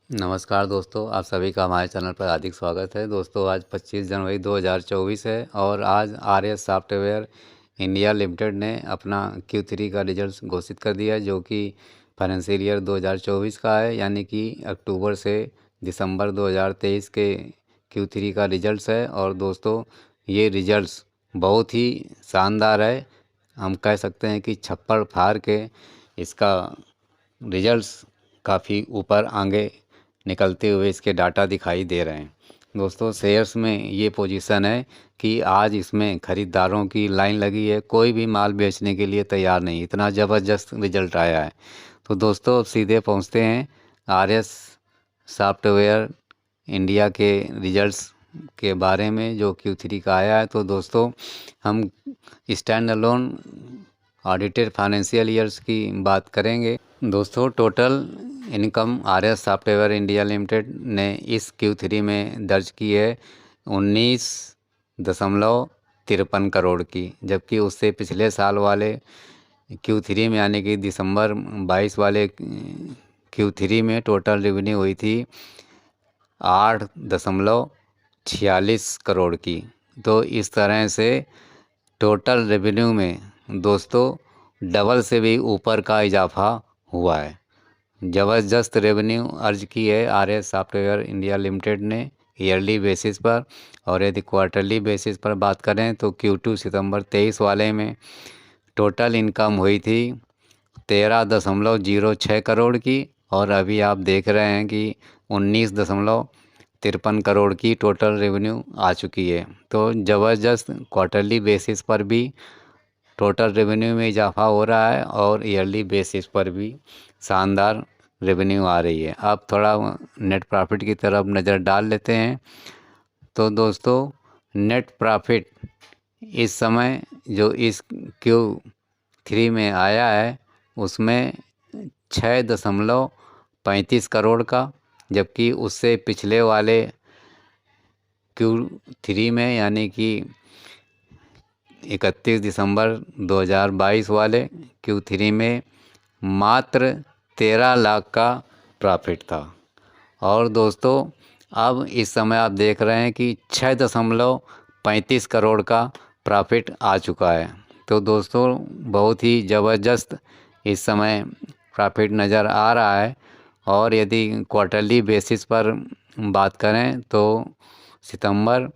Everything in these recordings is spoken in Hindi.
नमस्कार दोस्तों, आप सभी का हमारे चैनल पर हार्दिक स्वागत है। दोस्तों, आज 25 जनवरी 2024 है और आज R S software India limited ने अपना Q3 का रिजल्ट घोषित कर दिया है, जो कि फाइनेंशियल ईयर 2024 का है, यानी कि अक्टूबर से दिसंबर 2023 के Q3 का रिजल्ट है। और दोस्तों, ये रिजल्ट्स बहुत ही शानदार है। हम कह सकते हैं कि छप्पर फाड़ के इसका रिजल्ट्स काफ़ी ऊपर आगे निकलते हुए इसके डाटा दिखाई दे रहे हैं। दोस्तों, शेयर्स में ये पोजीशन है कि आज इसमें ख़रीदारों की लाइन लगी है, कोई भी माल बेचने के लिए तैयार नहीं, इतना ज़बरदस्त रिजल्ट आया है। तो दोस्तों, अब सीधे पहुंचते हैं आर एस सॉफ्टवेयर इंडिया के रिजल्ट्स के बारे में, जो Q3 का आया है। तो दोस्तों, हम stand alone audited financial years की बात करेंगे। दोस्तों, total income R S software India limited ने इस Q3 में दर्ज की है 19.53 करोड़ की, जबकि उससे पिछले साल वाले Q3 में यानी कि दिसंबर 22 वाले Q3 में टोटल रेवेन्यू हुई थी 8.46 करोड़ की। तो इस तरह से टोटल रेवेन्यू में दोस्तों डबल से भी ऊपर का इजाफा हुआ है। ज़बरदस्त रेवेन्यू अर्ज की है R S software India limited ने ईयरली बेसिस पर। और यदि क्वार्टरली बेसिस पर बात करें तो Q2 सितंबर 23 वाले में टोटल इनकम हुई थी 13.06 करोड़ की, और अभी आप देख रहे हैं कि 19.53 करोड़ की टोटल रेवेन्यू आ चुकी है। तो ज़बरदस्त क्वार्टरली बेसिस पर भी टोटल रेवेन्यू में इजाफा हो रहा है और ईयरली बेसिस पर भी शानदार रेवेन्यू आ रही है। अब थोड़ा नेट प्रॉफिट की तरफ नज़र डाल लेते हैं। तो दोस्तों, नेट प्रॉफिट इस समय जो इस Q3 में आया है उसमें 6.35 करोड़ का, जबकि उससे पिछले वाले Q3 में यानी कि 31 दिसंबर 2022 वाले Q3 में मात्र 13 लाख का प्रॉफिट था। और दोस्तों, अब इस समय आप देख रहे हैं कि 6.35 करोड़ का प्रॉफिट आ चुका है। तो दोस्तों, बहुत ही ज़बरदस्त इस समय प्रॉफिट नज़र आ रहा है। और यदि क्वार्टरली बेसिस पर बात करें तो सितंबर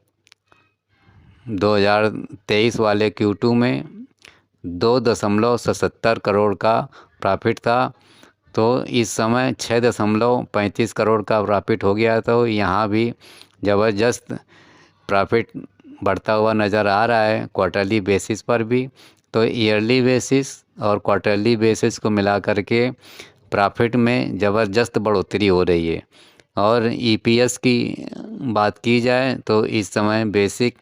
2023 वाले Q2 में 2.77 करोड़ का प्रॉफिट था। तो इस समय 6.35 करोड़ का प्रॉफिट हो गया। तो यहाँ भी ज़बरदस्त प्रॉफिट बढ़ता हुआ नज़र आ रहा है क्वार्टरली बेसिस पर भी। तो ईयरली बेसिस और क्वार्टरली बेसिस को मिला करके प्रॉफिट में ज़बरदस्त बढ़ोतरी हो रही है। और EPS की बात की जाए तो इस समय बेसिक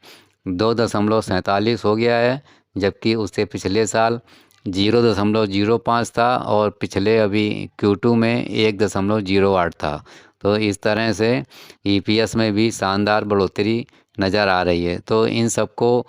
2.47 हो गया है, जबकि उससे पिछले साल 0.05 था और पिछले अभी Q2 में 1.08 था। तो इस तरह से EPS में भी शानदार बढ़ोतरी नज़र आ रही है। तो इन सबको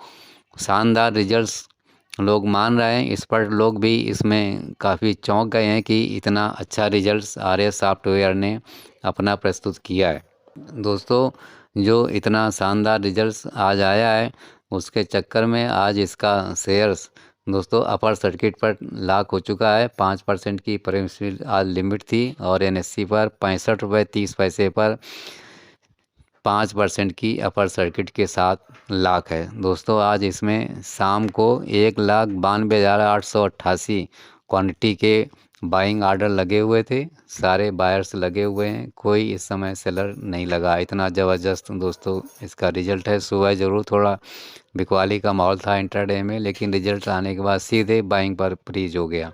शानदार रिजल्ट्स लोग मान रहे हैं। इस पर लोग भी इसमें काफ़ी चौंक गए हैं कि इतना अच्छा रिजल्ट्स आर एस सॉफ्टवेयर ने अपना प्रस्तुत किया है। दोस्तों, जो इतना शानदार रिजल्ट्स आज आया है उसके चक्कर में आज इसका शेयर्स दोस्तों अपर सर्किट पर लॉक हो चुका है। 5% की परमिसिबल आज लिमिट थी और NSE पर 65 रुपये 30 पैसे पर 5% की अपर सर्किट के साथ लॉक है। दोस्तों, आज इसमें शाम को 1,92,888 क्वांटिटी के बाइंग आर्डर लगे हुए थे। सारे बायर्स लगे हुए हैं, कोई इस समय सेलर नहीं लगा। इतना ज़बरदस्त दोस्तों इसका रिजल्ट है। सुबह ज़रूर थोड़ा बिकवाली का माहौल था इंट्राडे में, लेकिन रिजल्ट आने के बाद सीधे बाइंग पर फ्रीज हो गया।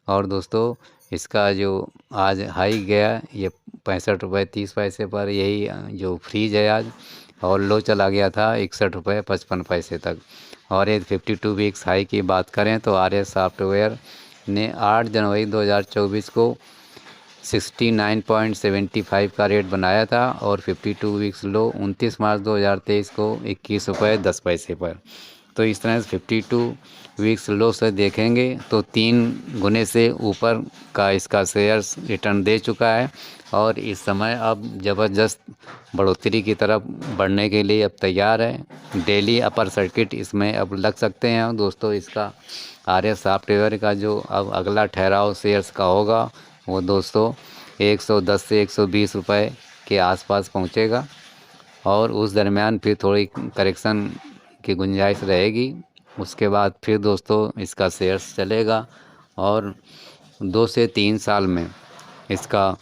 और दोस्तों, इसका जो आज हाई गया ये 65 रुपये 30 पैसे पर, यही जो फ्रीज है आज। और लो चला गया था 61 रुपये 55 पैसे तक। और ये 52 वीक्स हाई की बात करें तो आर एस सॉफ्टवेयर ने 8 जनवरी 2024 को 69.75 का रेट बनाया था और 52 वीक्स लो 29 मार्च 2023 को 21 रुपये 10 पैसे पर। तो इस तरह से 52 वीक्स लो से देखेंगे तो 3 गुने से ऊपर का इसका शेयर्स रिटर्न दे चुका है। और इस समय अब ज़बरदस्त बढ़ोतरी की तरफ बढ़ने के लिए अब तैयार है। डेली अपर सर्किट इसमें अब लग सकते हैं दोस्तों। इसका आर्य सॉफ्टवेयर का जो अब अगला ठहराव शेयर्स का होगा वो दोस्तों 110 से 120 रुपए के आसपास पहुंचेगा और उस दरमियान फिर थोड़ी करेक्शन की गुंजाइश रहेगी। उसके बाद फिर दोस्तों इसका शेयर्स चलेगा और 2 से 3 साल में इसका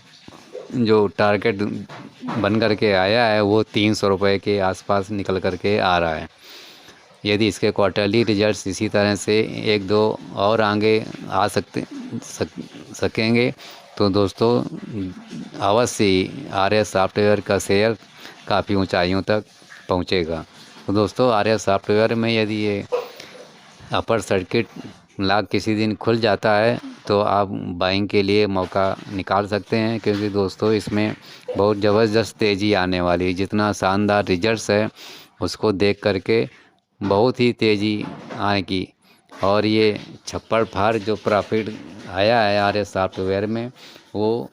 जो टारगेट बन कर के आया है वो 300 रुपये के आसपास निकल कर के आ रहा है। यदि इसके क्वार्टरली रिजल्ट्स इसी तरह से 1-2 और आगे आ सकेंगे तो दोस्तों अवश्य ही आर्य सॉफ्टवेयर का शेयर काफ़ी ऊंचाइयों तक पहुंचेगा। तो दोस्तों आर्य सॉफ्टवेयर में यदि ये अपर सर्किट लाग किसी दिन खुल जाता है तो आप बाइंग के लिए मौका निकाल सकते हैं, क्योंकि दोस्तों इसमें बहुत ज़बरदस्त तेज़ी आने वाली है। जितना शानदार रिजल्ट्स है उसको देख करके बहुत ही तेज़ी आएगी और ये छप्पड़ फाड़ जो प्रॉफिट आया है आर्य सॉफ्टवेयर में वो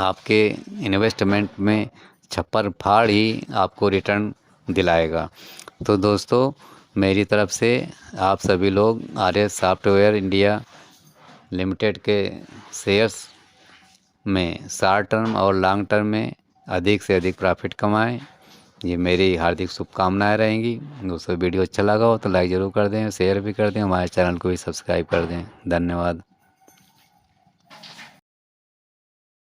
आपके इन्वेस्टमेंट में छप्पर फाड़ ही आपको रिटर्न दिलाएगा। तो दोस्तों मेरी तरफ से आप सभी लोग आर्य सॉफ्टवेयर इंडिया लिमिटेड के शेयर्स में शॉर्ट टर्म और लॉन्ग टर्म में अधिक से अधिक प्रॉफिट कमाएं, ये मेरी हार्दिक शुभकामनाएं रहेंगी। दोस्तों वीडियो अच्छा लगा हो तो लाइक ज़रूर कर दें, शेयर भी कर दें, हमारे चैनल को भी सब्सक्राइब कर दें। धन्यवाद।